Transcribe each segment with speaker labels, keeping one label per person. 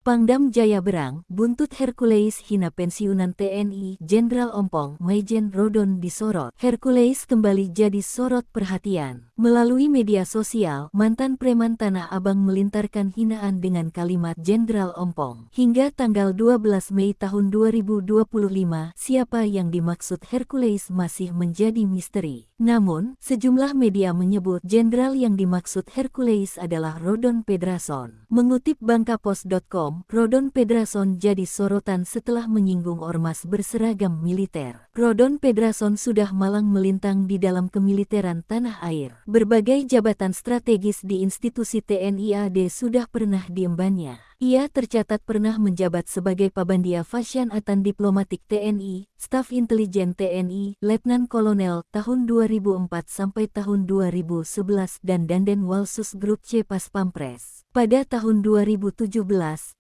Speaker 1: Pangdam Jaya Berang, buntut Hercules hina pensiunan TNI, Jenderal Ompong, Maijen Rodon disorot. Hercules kembali jadi sorot perhatian. Melalui media sosial, mantan preman Tanah Abang melintarkan hinaan dengan kalimat Jenderal Ompong. Hingga tanggal 12 Mei tahun 2025, siapa yang dimaksud Hercules masih menjadi misteri. Namun, sejumlah media menyebut jenderal yang dimaksud Hercules adalah Rodon Pedrason. Mengutip Bangkapos.com, Rodon Pedrason jadi sorotan setelah menyinggung ormas berseragam militer. Rodon Pedrason sudah malang melintang di dalam kemiliteran tanah air. Berbagai jabatan strategis di institusi TNI AD sudah pernah diembannya. Ia tercatat pernah menjabat sebagai Pabandia Fashion-atan Diplomatik TNI, Staf Intelijen TNI, Letnan Kolonel tahun 2004 sampai tahun 2011 dan Danjen Walsus Grup C Pas Pampres. Pada tahun 2017,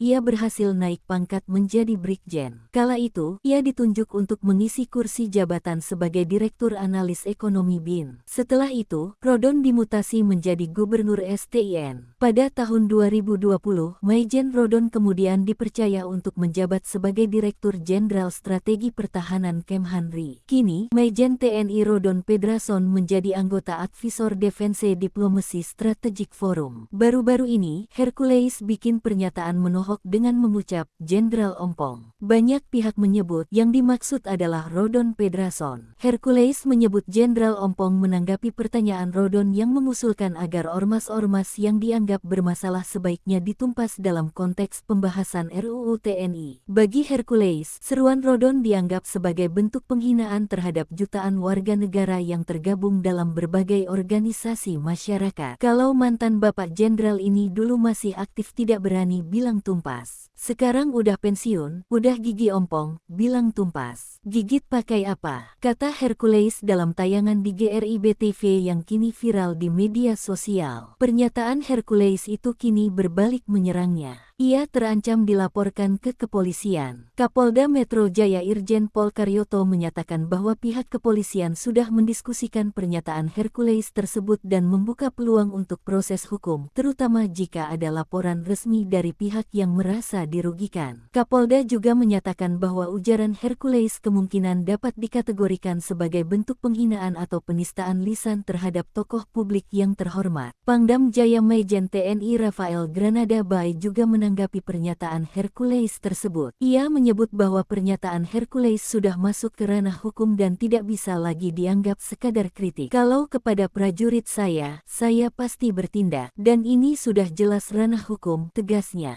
Speaker 1: ia berhasil naik pangkat menjadi Brigjen. Kala itu, ia ditunjuk untuk mengisi kursi jabatan sebagai Direktur Analis Ekonomi BIN. Setelah itu, Rodon dimutasi menjadi Gubernur STIN. Pada tahun 2020, Maijen Rodon kemudian dipercaya untuk menjabat sebagai Direktur Jenderal Strategi Pertahanan Kemhanri. Kini, Maijen TNI Rodon Pedrason menjadi anggota Advisor Defense Diplomacy Strategic Forum. Baru-baru ini, Hercules bikin pernyataan menohok dengan mengucap Jenderal Ompong. Banyak pihak menyebut yang dimaksud adalah Rodon Pedrason. Hercules menyebut Jenderal Ompong menanggapi pertanyaan Rodon yang mengusulkan agar ormas-ormas yang dianggap bermasalah sebaiknya ditumpas dalam konteks pembahasan RUU TNI. Bagi Hercules, seruan Rodon dianggap sebagai bentuk penghinaan terhadap jutaan warga negara yang tergabung dalam berbagai organisasi masyarakat. Kalau mantan Bapak Jenderal ini dulu masih aktif tidak berani bilang tumpas. Sekarang udah pensiun, udah gigi ompong, bilang tumpas. Gigit pakai apa? Kata Hercules dalam tayangan di GRIB TV yang kini viral di media sosial. Pernyataan Hercules itu kini berbalik menyerangnya. Ia terancam dilaporkan ke kepolisian. Kapolda Metro Jaya Irjen Pol Karyoto menyatakan bahwa pihak kepolisian sudah mendiskusikan pernyataan Hercules tersebut dan membuka peluang untuk proses hukum, terutama jika ada laporan resmi dari pihak yang merasa dirugikan. Kapolda juga menyatakan bahwa ujaran Hercules kemungkinan dapat dikategorikan sebagai bentuk penghinaan atau penistaan lisan terhadap tokoh publik yang terhormat. Pangdam Jaya Maijen TNI Rafael Granada Bay juga menanggapi pernyataan Hercules tersebut. Ia menyebut bahwa pernyataan Hercules sudah masuk ke ranah hukum dan tidak bisa lagi dianggap sekadar kritik. Kalau kepada prajurit saya pasti bertindak, dan ini sudah jelas ranah hukum, tegasnya.